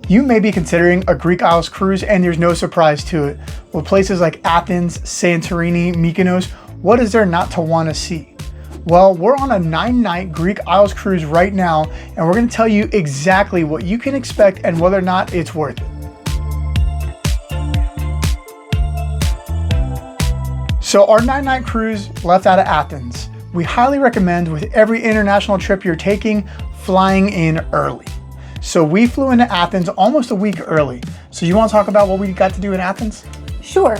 You may be considering a Greek Isles cruise, and there's no surprise to it. With places like Athens, Santorini, Mykonos, what is there not to want to see? Well, we're on a 9-night Greek Isles cruise right now, and we're going to tell you exactly what you can expect and whether or not it's worth it. So our 9-night cruise left out of Athens. We highly recommend, with every international trip you're taking, flying in early. So we flew into Athens almost a week early. So you want to talk about what we got to do in Athens? Sure.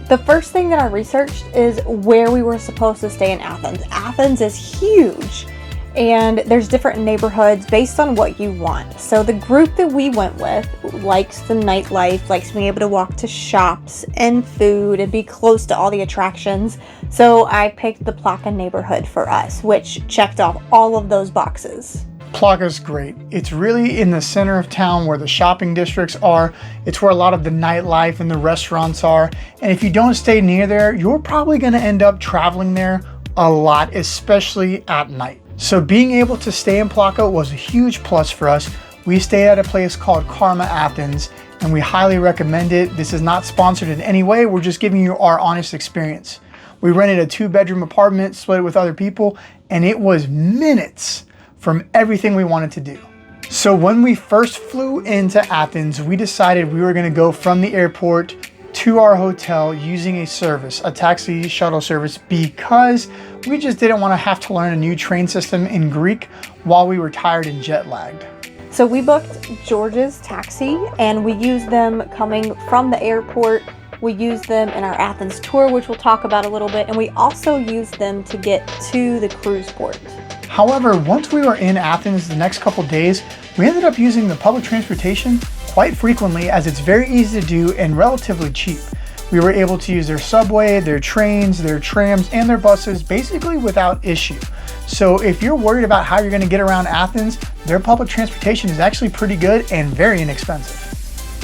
The first thing that I researched is where we were supposed to stay in Athens. Athens is huge, and there's different neighborhoods based on what you want. So the group that we went with likes the nightlife, likes being able to walk to shops and food and be close to all the attractions. So I picked the Plaka neighborhood for us, which checked off all of those boxes. Plaka's great. It's really in the center of town where the shopping districts are. It's where a lot of the nightlife and the restaurants are. And if you don't stay near there, you're probably going to end up traveling there a lot, especially at night. So being able to stay in Plaka was a huge plus for us. We stayed at a place called Karma Athens, and we highly recommend it. This is not sponsored in any way. We're just giving you our honest experience. We rented a 2-bedroom apartment, split it with other people, and it was minutes from everything we wanted to do. So when we first flew into Athens, we decided we were going to go from the airport to our hotel using a service, a taxi shuttle service, because we just didn't want to have to learn a new train system in Greek while we were tired and jet lagged. So we booked George's taxi, and we used them coming from the airport. We used them in our Athens tour, which we'll talk about a little bit, and we also used them to get to the cruise port. However, once we were in Athens the next couple days, we ended up using the public transportation quite frequently, as it's very easy to do and relatively cheap. We were able to use their subway, their trains, their trams, and their buses basically without issue. So if you're worried about how you're going to get around Athens, their public transportation is actually pretty good and very inexpensive.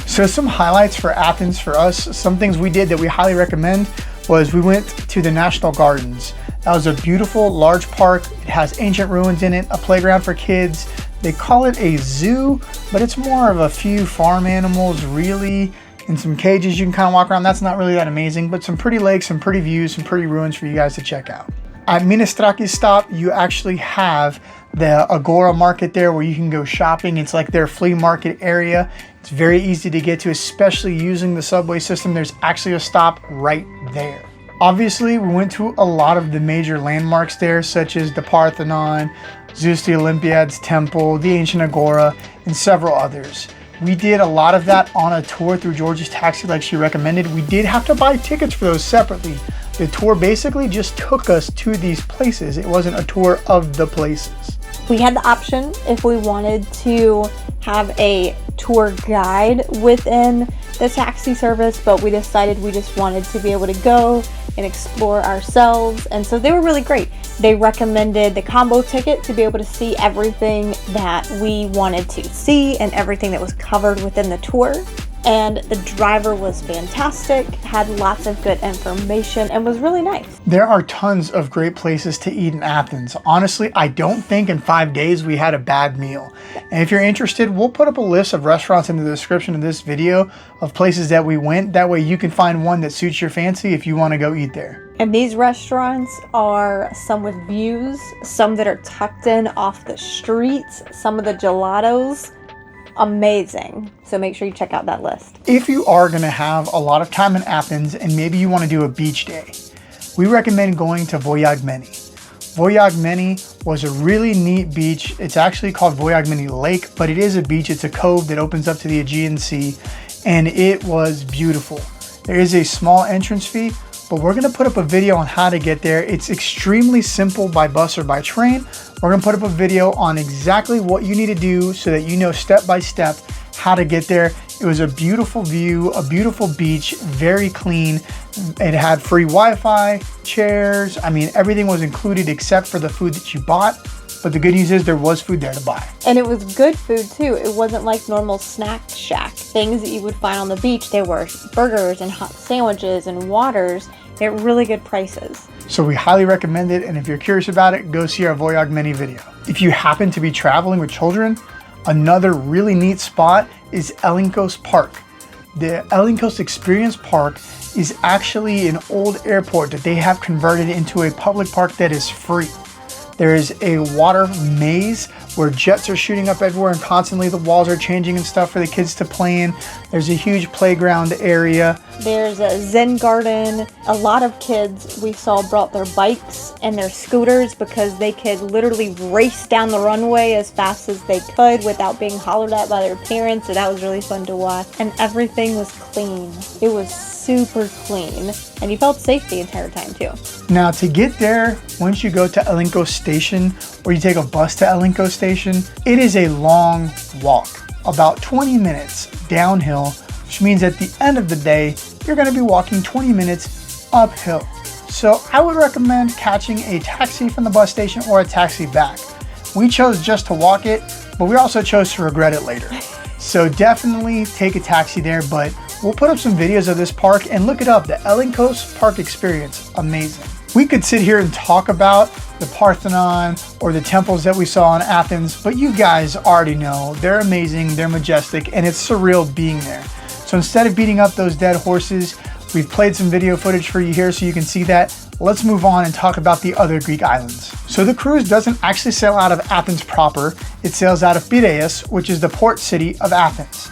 So some highlights for Athens for us, some things we did that we highly recommend, was we went to the National Gardens. That was a beautiful, large park. It has ancient ruins in it, a playground for kids. They call it a zoo, but it's more of a few farm animals, really, in some cages you can kind of walk around. That's not really that amazing, but some pretty lakes, some pretty views, some pretty ruins for you guys to check out. At Minastraki's stop, you actually have the Agora market there where you can go shopping. It's like their flea market area. It's very easy to get to, especially using the subway system. There's actually a stop right there. Obviously, we went to a lot of the major landmarks there, such as the Parthenon, Zeus the Olympiad's temple, the ancient Agora, and several others. We did a lot of that on a tour through George's taxi like she recommended. We did have to buy tickets for those separately. The tour basically just took us to these places. It wasn't a tour of the places. We had the option if we wanted to have a tour guide within the taxi service, but we decided we just wanted to be able to go and explore ourselves, and so they were really great. They recommended the combo ticket to be able to see everything that we wanted to see and everything that was covered within the tour. And the driver was fantastic, had lots of good information, and was really nice. There are tons of great places to eat in Athens. Honestly, I don't think in 5 days we had a bad meal. And if you're interested, we'll put up a list of restaurants in the description of this video of places that we went. That way you can find one that suits your fancy if you want to go eat there. And these restaurants are some with views, some that are tucked in off the streets, some of the gelatos. Amazing. So make sure you check out that list. If you are going to have a lot of time in Athens and maybe you want to do a beach day, we recommend going to Vourvachi. Vourvachi was a really neat beach. It's actually called Vourvachi Lake, but it is a beach. It's a cove that opens up to the Aegean Sea, and it was beautiful. There is a small entrance fee, but we're going to put up a video on how to get there. It's extremely simple by bus or by train. We're going to put up a video on exactly what you need to do so that you know step by step how to get there. It was a beautiful view, a beautiful beach, very clean. It had free Wi-Fi, chairs. I mean, everything was included except for the food that you bought. But the good news is there was food there to buy. And it was good food too. It wasn't like normal snack shack things that you would find on the beach. There were burgers and hot sandwiches and waters at really good prices. So we highly recommend it. And if you're curious about it, go see our Vourvachi video. If you happen to be traveling with children, another really neat spot is Ellinkos Park. The Ellinkos Experience Park is actually an old airport that they have converted into a public park that is free. There is a water maze where jets are shooting up everywhere and constantly the walls are changing and stuff for the kids to play in. There's a huge playground area. There's a Zen garden. A lot of kids we saw brought their bikes and their scooters because they could literally race down the runway as fast as they could without being hollered at by their parents. So that was really fun to watch. And everything was clean. It was super clean. And you felt safe the entire time too. Now to get there, once you go to Ellinkos Station or you take a bus to Ellinkos Station, it is a long walk, about 20 minutes downhill, which means at the end of the day, you're going to be walking 20 minutes uphill. So I would recommend catching a taxi from the bus station or a taxi back. We chose just to walk it, but we also chose to regret it later. So definitely take a taxi there, but we'll put up some videos of this park and look it up. The Ellinkos Park Experience, amazing. We could sit here and talk about the Parthenon or the temples that we saw in Athens, but you guys already know they're amazing, they're majestic, and it's surreal being there. So instead of beating up those dead horses, we've played some video footage for you here so you can see that. Let's move on and talk about the other Greek islands. So the cruise doesn't actually sail out of Athens proper, it sails out of Piraeus, which is the port city of Athens.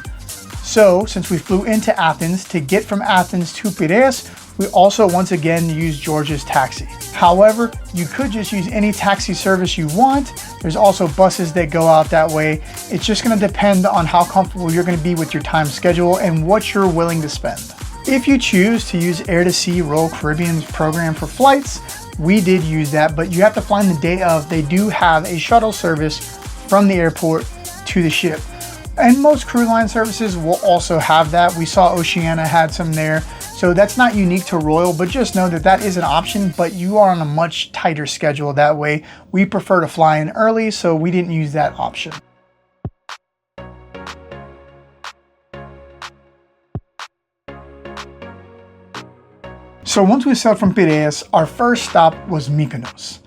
So since we flew into Athens, to get from Athens to Piraeus, we also once again used George's taxi. However, you could just use any taxi service you want. There's also buses that go out that way. It's just gonna depend on how comfortable you're gonna be with your time schedule and what you're willing to spend. If you choose to use Air to Sea Royal Caribbean's program for flights, we did use that, but you have to fly on the day of. They do have a shuttle service from the airport to the ship. And most cruise line services will also have that. We saw Oceania had some there. So that's not unique to Royal, but just know that that is an option, but you are on a much tighter schedule that way. We prefer to fly in early, so we didn't use that option. So once we sailed from Piraeus, our first stop was Mykonos.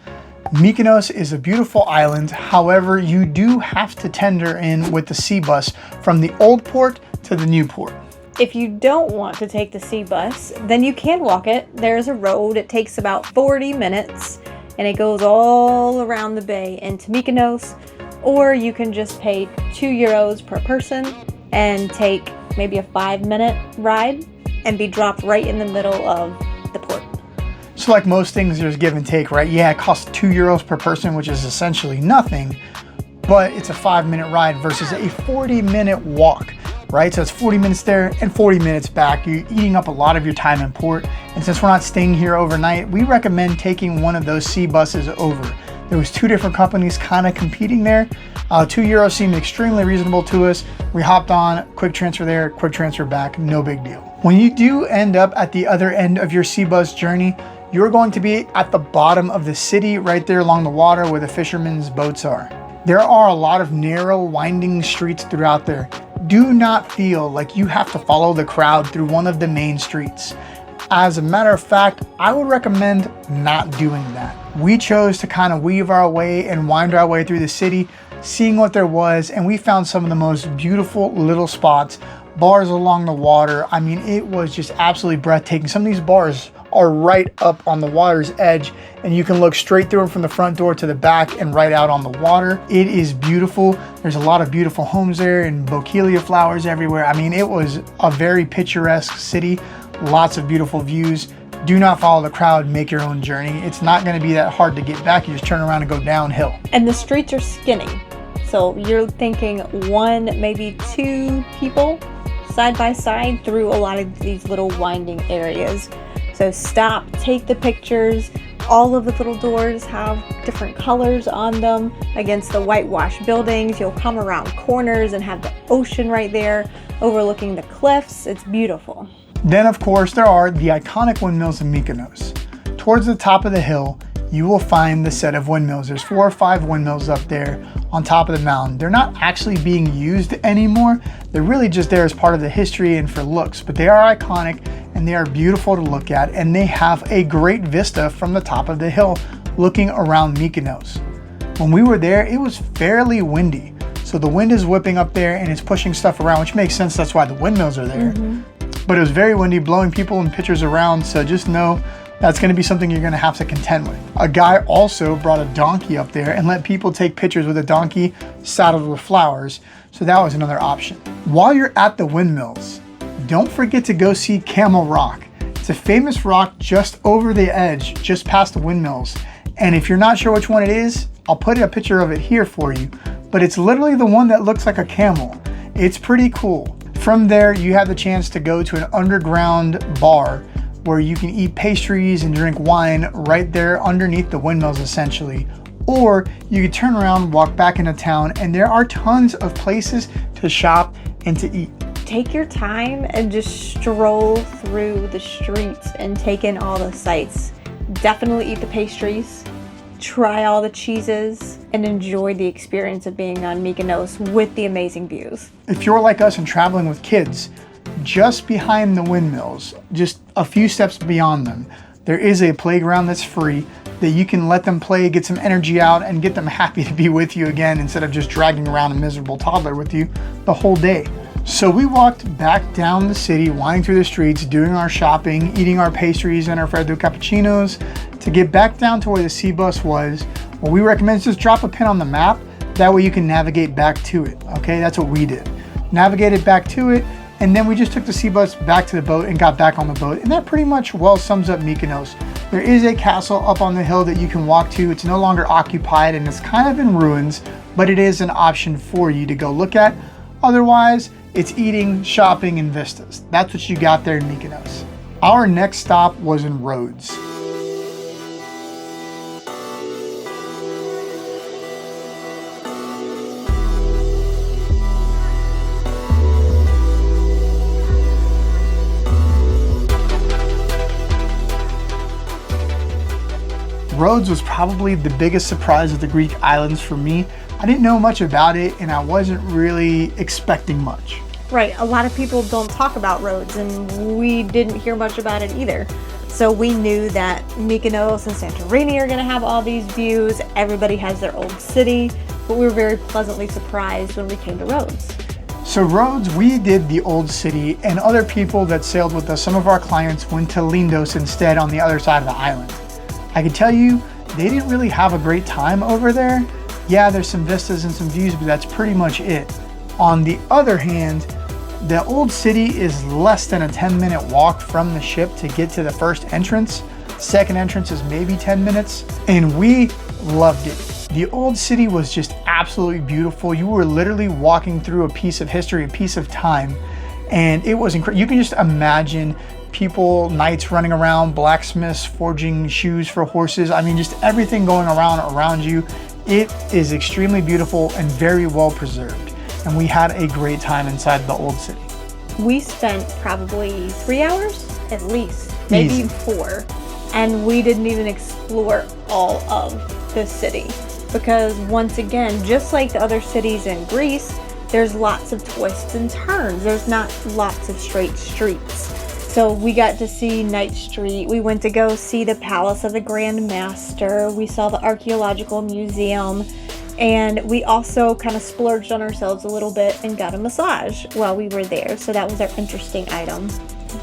Mykonos is a beautiful island. However, you do have to tender in with the sea bus from the old port to the new port. If you don't want to take the sea bus, then you can walk it. There's a road. It takes about 40 minutes and it goes all around the bay into Mykonos. Or you can just pay €2 per person and take maybe a 5-minute ride and be dropped right in the middle of the port. So like most things, there's give and take, right? Yeah, it costs €2 per person, which is essentially nothing, but it's a 5-minute ride versus a 40-minute walk, right? So it's 40 minutes there and 40 minutes back. You're eating up a lot of your time in port. And since we're not staying here overnight, we recommend taking one of those sea buses over. There was 2 different companies kind of competing there. €2 seemed extremely reasonable to us. We hopped on, quick transfer there, quick transfer back, no big deal. When you do end up at the other end of your sea bus journey, you're going to be at the bottom of the city, right there along the water where the fishermen's boats are. There are a lot of narrow, winding streets throughout there. Do not feel like you have to follow the crowd through one of the main streets. As a matter of fact, I would recommend not doing that. We chose to kind of weave our way and wind our way through the city, seeing what there was, and we found some of the most beautiful little spots, bars along the water. I mean, it was just absolutely breathtaking. Some of these bars are right up on the water's edge and you can look straight through them from the front door to the back and right out on the water. It is beautiful. There's a lot of beautiful homes there and bougainvillea flowers everywhere. I mean, it was a very picturesque city, lots of beautiful views. Do not follow the crowd, make your own journey. It's not going to be that hard to get back. You just turn around and go downhill. And the streets are skinny. So you're thinking 1, maybe 2 people side by side through a lot of these little winding areas. So stop, take the pictures. All of the little doors have different colors on them against the whitewashed buildings. You'll come around corners and have the ocean right there overlooking the cliffs. It's beautiful. Then of course there are the iconic windmills in Mykonos. Towards the top of the hill, you will find the set of windmills. There's 4 or 5 windmills up there on top of the mountain. They're not actually being used anymore. They're really just there as part of the history and for looks, but they are iconic and they are beautiful to look at, and they have a great vista from the top of the hill looking around Mykonos. When we were there, it was fairly windy, So the wind is whipping up there and it's pushing stuff around, which makes sense. That's why the windmills are there. But it was very windy, blowing people and pictures around. So just know that's going to be something you're going to have to contend with. A guy also brought a donkey up there and let people take pictures with a donkey saddled with flowers. So that was another option. While you're at the windmills, don't forget to go see Camel Rock. It's a famous rock just over the edge, just past the windmills. And if you're not sure which one it is, I'll put a picture of it here for you. But it's literally the one that looks like a camel. It's pretty cool. From there, you have the chance to go to an underground bar where you can eat pastries and drink wine right there underneath the windmills essentially. Or you can turn around, walk back into town, and there are tons of places to shop and to eat. Take your time and just stroll through the streets and take in all the sights. Definitely eat the pastries, try all the cheeses, and enjoy the experience of being on Mykonos with the amazing views. If you're like us and traveling with kids, just behind the windmills, just a few steps beyond them, there is a playground that's free that you can let them play, get some energy out, and get them happy to be with you again instead of just dragging around a miserable toddler with you the whole day. So we walked back down the city, winding through the streets, doing our shopping, eating our pastries and our freddo cappuccinos. To get back down to where the sea bus was, what we recommend is just drop a pin on the map. That way you can navigate back to it, okay? That's what we did. Navigated back to it, and then we just took the sea bus back to the boat and got back on the boat. And that pretty much well sums up Mykonos. There is a castle up on the hill that you can walk to. It's no longer occupied and it's kind of in ruins, but it is an option for you to go look at. Otherwise, it's eating, shopping, and vistas. That's what you got there in Mykonos. Our next stop was in Rhodes. Rhodes was probably the biggest surprise of the Greek islands for me. I didn't know much about it and I wasn't really expecting much. Right, a lot of people don't talk about Rhodes and we didn't hear much about it either. So we knew that Mykonos and Santorini are gonna have all these views. Everybody has their old city, but we were very pleasantly surprised when we came to Rhodes. So Rhodes, we did the old city, and other people that sailed with us, some of our clients went to Lindos instead on the other side of the island. I can tell you, they didn't really have a great time over there. Yeah, there's some vistas and some views, but that's pretty much it. On the other hand, the old city is less than a 10-minute walk from the ship to get to the first entrance. Second entrance is maybe 10 minutes, and we loved it. The old city was just absolutely beautiful. You were literally walking through a piece of history, a piece of time, and it was incredible. You can just imagine people, knights running around, blacksmiths forging shoes for horses. I mean, just everything going around you. It is extremely beautiful and very well preserved. And we had a great time inside the old city. We spent probably 3 hours at least, maybe Easy. 4. And we didn't even explore all of the city. Because once again, just like the other cities in Greece, there's lots of twists and turns. There's not lots of straight streets. So we got to see Night Street. We went to go see the Palace of the Grand Master. We saw the Archaeological Museum. And we also kind of splurged on ourselves a little bit and got a massage while we were there. So that was our interesting item.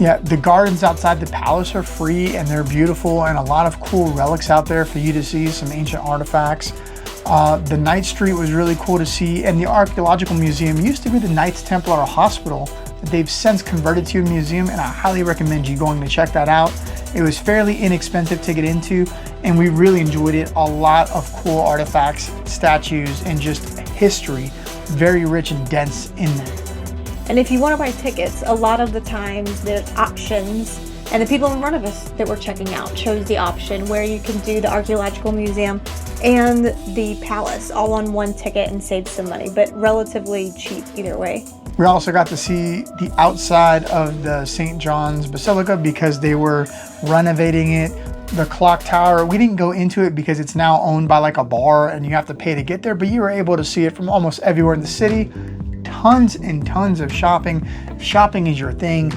Yeah, the gardens outside the palace are free and they're beautiful, and a lot of cool relics out there for you to see, some ancient artifacts. The Night Street was really cool to see, and the Archaeological Museum used to be the Knights Templar Hospital. They've since converted to a museum, and I highly recommend you going to check that out. It was fairly inexpensive to get into, and we really enjoyed it. A lot of cool artifacts, statues, and just history, very rich and dense in there. And if you want to buy tickets, a lot of the times there's options, and the people in front of us that we're checking out chose the option where you can do the Archaeological Museum and the Palace all on one ticket and save some money, but relatively cheap either way. We also got to see the outside of the St. John's Basilica because they were renovating it. The clock tower, we didn't go into it because it's now owned by like a bar and you have to pay to get there, but you were able to see it from almost everywhere in the city. Tons and tons of shopping. If shopping is your thing,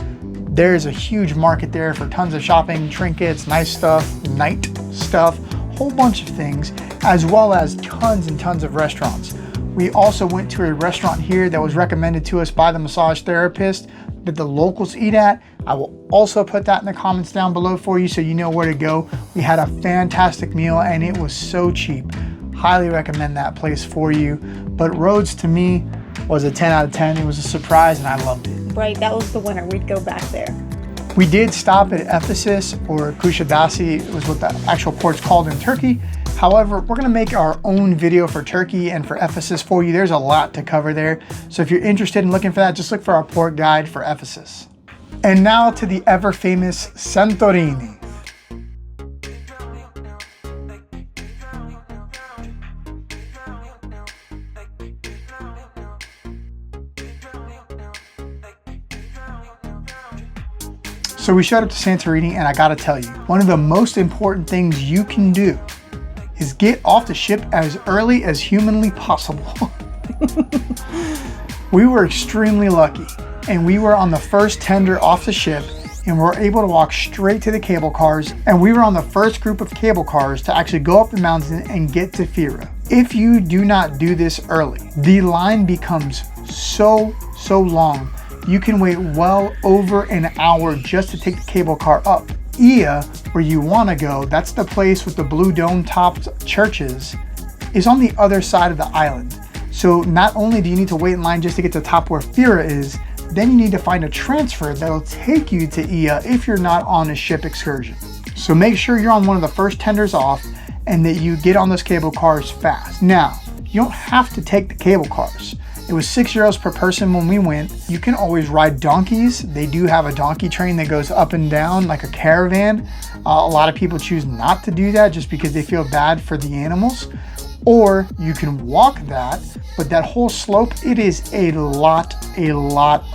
there's a huge market there for tons of shopping, trinkets, nice stuff, night stuff, whole bunch of things, as well as tons and tons of restaurants. We also went to a restaurant here that was recommended to us by the massage therapist that the locals eat at. I will also put that in the comments down below for you so you know where to go. We had a fantastic meal and it was so cheap. Highly recommend that place for you. But Rhodes to me was a 10 out of 10. It was a surprise and I loved it. Right, that was the winner. We'd go back there. We did stop at Ephesus, or Kushadasi was what the actual port's called in Turkey. However, we're gonna make our own video for Turkey and for Ephesus for you. There's a lot to cover there. So if you're interested in looking for that, just look for our port guide for Ephesus. And now to the ever famous Santorini. So we showed up to Santorini and I gotta tell you, one of the most important things you can do is get off the ship as early as humanly possible. We were extremely lucky and we were on the first tender off the ship and were able to walk straight to the cable cars, and we were on the first group of cable cars to actually go up the mountain and get to Fira. If you do not do this early, the line becomes so long. You can wait well over an hour just to take the cable car up. Ia, where you want to go, that's the place with the blue dome topped churches, is on the other side of the island. So not only do you need to wait in line just to get to the top where Fira is, then you need to find a transfer that'll take you to Ia if you're not on a ship excursion. So make sure you're on one of the first tenders off and that you get on those cable cars fast. Now, you don't have to take the cable cars. It was €6 per person when we went. You can always ride donkeys. They do have a donkey train that goes up and down like a caravan. A lot of people choose not to do that just because they feel bad for the animals. Or you can walk that, but that whole slope, it is a lot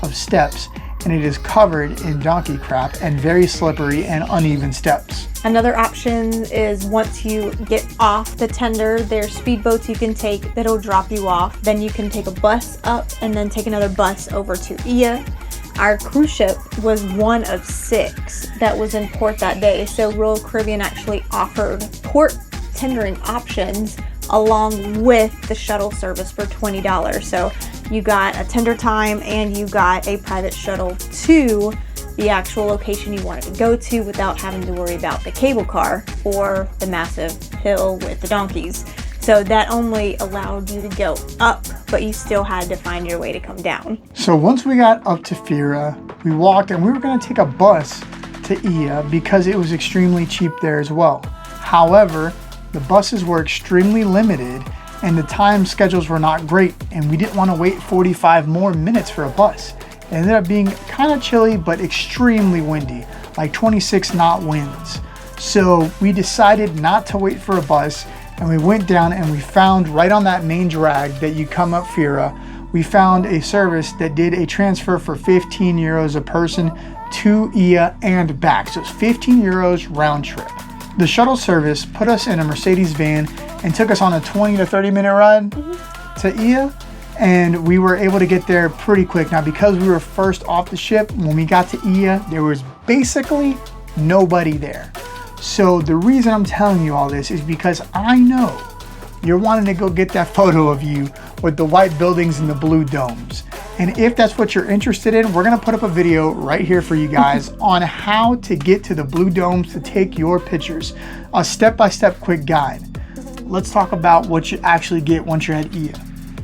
of steps, and it is covered in donkey crap and very slippery and uneven steps. Another option is once you get off the tender, there's speedboats you can take that'll drop you off. Then you can take a bus up and then take another bus over to Ia. Our cruise ship was one of 6 that was in port that day. So Royal Caribbean actually offered port tendering options along with the shuttle service for $20. So you got a tender time and you got a private shuttle to the actual location you wanted to go to without having to worry about the cable car or the massive hill with the donkeys. So that only allowed you to go up, but you still had to find your way to come down. So once we got up to Fira, we walked and we were gonna take a bus to Ia because it was extremely cheap there as well. However, the buses were extremely limited and the time schedules were not great, and we didn't want to wait 45 more minutes for a bus. It ended up being kind of chilly but extremely windy, like 26 knot winds. So we decided not to wait for a bus, and we went down and we found right on that main drag that you come up Fira, we found a service that did a transfer for €15 a person to Ia and back. So it's €15 round trip. The shuttle service put us in a Mercedes van and took us on a 20 to 30 minute ride to Ia, and we were able to get there pretty quick. Now, because we were first off the ship, when we got to Ia, there was basically nobody there. So the reason I'm telling you all this is because I know you're wanting to go get that photo of you with the white buildings and the blue domes. And if that's what you're interested in, we're gonna put up a video right here for you guys on how to get to the blue domes to take your pictures. A step-by-step quick guide. Let's talk about what you actually get once you're at Ia.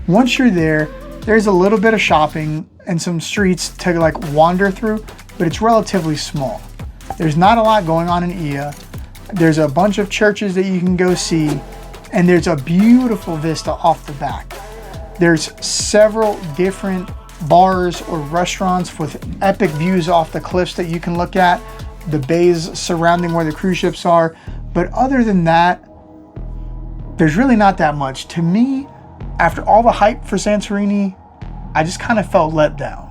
Once you're there, there's a little bit of shopping and some streets to like wander through, but it's relatively small. There's not a lot going on in Ia. There's a bunch of churches that you can go see, and there's a beautiful vista off the back. There's several different bars or restaurants with epic views off the cliffs that you can look at, the bays surrounding where the cruise ships are. But other than that, there's really not that much. To me, after all the hype for Santorini, I just kind of felt let down.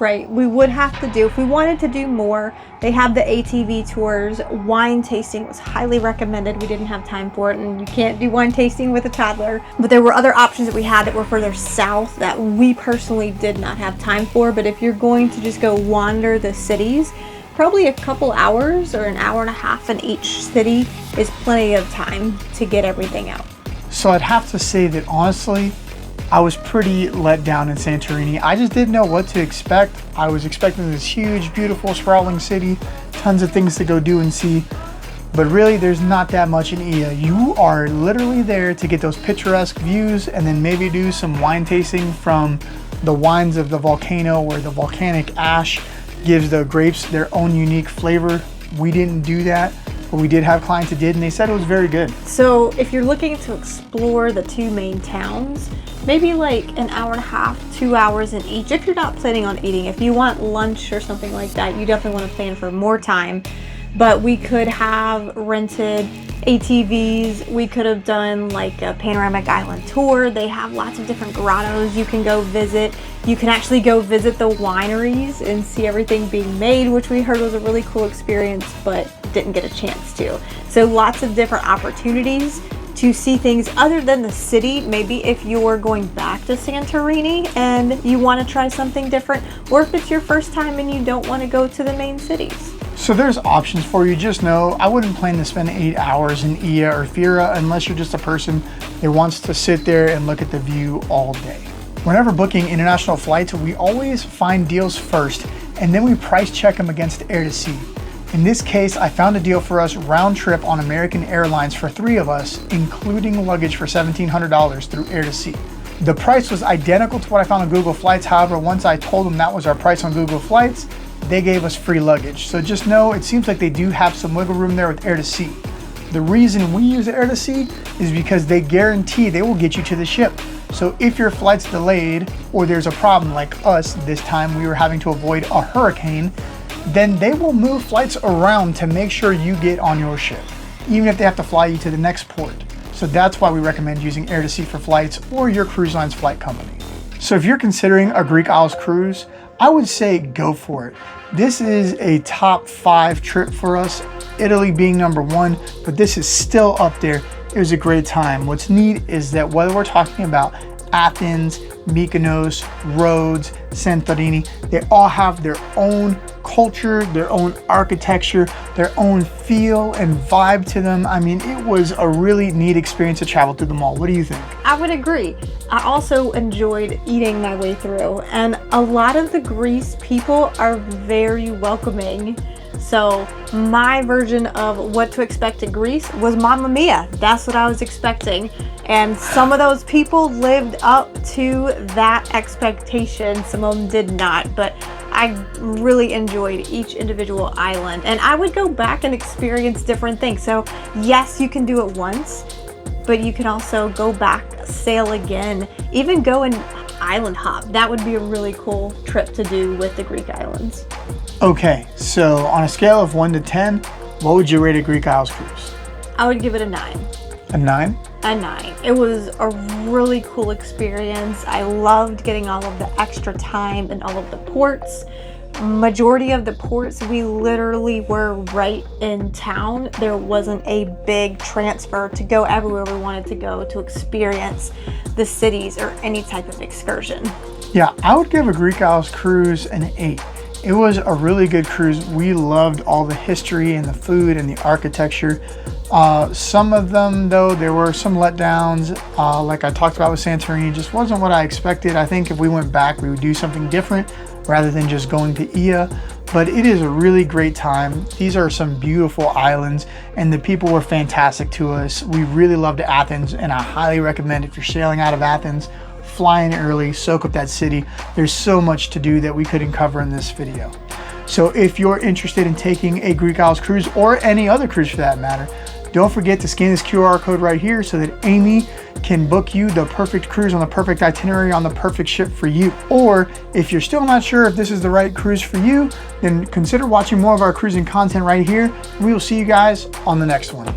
Right, we would have to do, if we wanted to do more, they have the ATV tours. Wine tasting was highly recommended. We didn't have time for it, and you can't do wine tasting with a toddler. But there were other options that we had that were further south that we personally did not have time for. But if you're going to just go wander the cities, probably a couple hours or an hour and a half in each city is plenty of time to get everything out. So I'd have to say that honestly, I was pretty let down in Santorini. I just didn't know what to expect. I was expecting this huge, beautiful, sprawling city, tons of things to go do and see. But really, there's not that much in Ia. You are literally there to get those picturesque views and then maybe do some wine tasting from the wines of the volcano, where the volcanic ash gives the grapes their own unique flavor. We didn't do that, but we did have clients that did, and they said it was very good. So if you're looking to explore the two main towns, maybe like an hour and a half, 2 hours in each, if you're not planning on eating. If you want lunch or something like that, you definitely want to plan for more time. But we could have rented ATVs. We could have done like a panoramic island tour. They have lots of different grottos you can go visit. You can actually go visit the wineries and see everything being made, which we heard was a really cool experience, but didn't get a chance to. So lots of different opportunities to see things other than the city. Maybe if you're going back to Santorini and you want to try something different, or if it's your first time and you don't want to go to the main cities. So there's options for you. Just know I wouldn't plan to spend 8 hours in Ia or Thira unless you're just a person that wants to sit there and look at the view all day. Whenever booking international flights, we always find deals first, and then we price check them against air to sea. In this case, I found a deal for us round trip on American Airlines for 3 of us, including luggage for $1,700 through air to sea. The price was identical to what I found on Google Flights. However, once I told them that was our price on Google Flights, they gave us free luggage. So just know it seems like they do have some wiggle room there with air to sea. The reason we use air to sea is because they guarantee they will get you to the ship. So if your flight's delayed or there's a problem like us this time, we were having to avoid a hurricane, then they will move flights around to make sure you get on your ship, even if they have to fly you to the next port. So that's why we recommend using air to sea for flights or your cruise line's flight company. So if you're considering a Greek Isles cruise, I would say go for it. This is a top 5 trip for us, Italy being number 1, but this is still up there. It was a great time. What's neat is that whether we're talking about Athens, Mykonos, Rhodes, Santorini, they all have their own culture, their own architecture, their own feel and vibe to them. I mean, it was a really neat experience to travel through them all. What do you think? I would agree. I also enjoyed eating my way through, and a lot of the Greece people are very welcoming. So my version of what to expect in Greece was Mamma Mia. That's what I was expecting. And some of those people lived up to that expectation. Some of them did not, but I really enjoyed each individual island. And I would go back and experience different things. So yes, you can do it once, but you can also go back, sail again, even go and island hop. That would be a really cool trip to do with the Greek islands. Okay, so on a scale of 1 to 10, what would you rate a Greek Isles cruise? I would give it a 9. A 9? A 9. It was a really cool experience. I loved getting all of the extra time in all of the ports. Majority of the ports, we literally were right in town. There wasn't a big transfer to go everywhere we wanted to go to experience the cities or any type of excursion. Yeah, I would give a Greek Isles cruise an 8. It was a really good cruise. We loved all the history and the food and the architecture. Some of them, though, there were some letdowns. Like I talked about with Santorini, just wasn't what I expected. I think if we went back, we would do something different rather than just going to Ia. But it is a really great time. These are some beautiful islands, and the people were fantastic to us. We really loved Athens, and I highly recommend if you're sailing out of Athens, fly in early, soak up that city. There's so much to do that we couldn't cover in this video. So if you're interested in taking a Greek Isles cruise, or any other cruise for that matter, don't forget to scan this QR code right here so that Amy can book you the perfect cruise on the perfect itinerary on the perfect ship for you. Or if you're still not sure if this is the right cruise for you, then consider watching more of our cruising content right here. We will see you guys on the next one.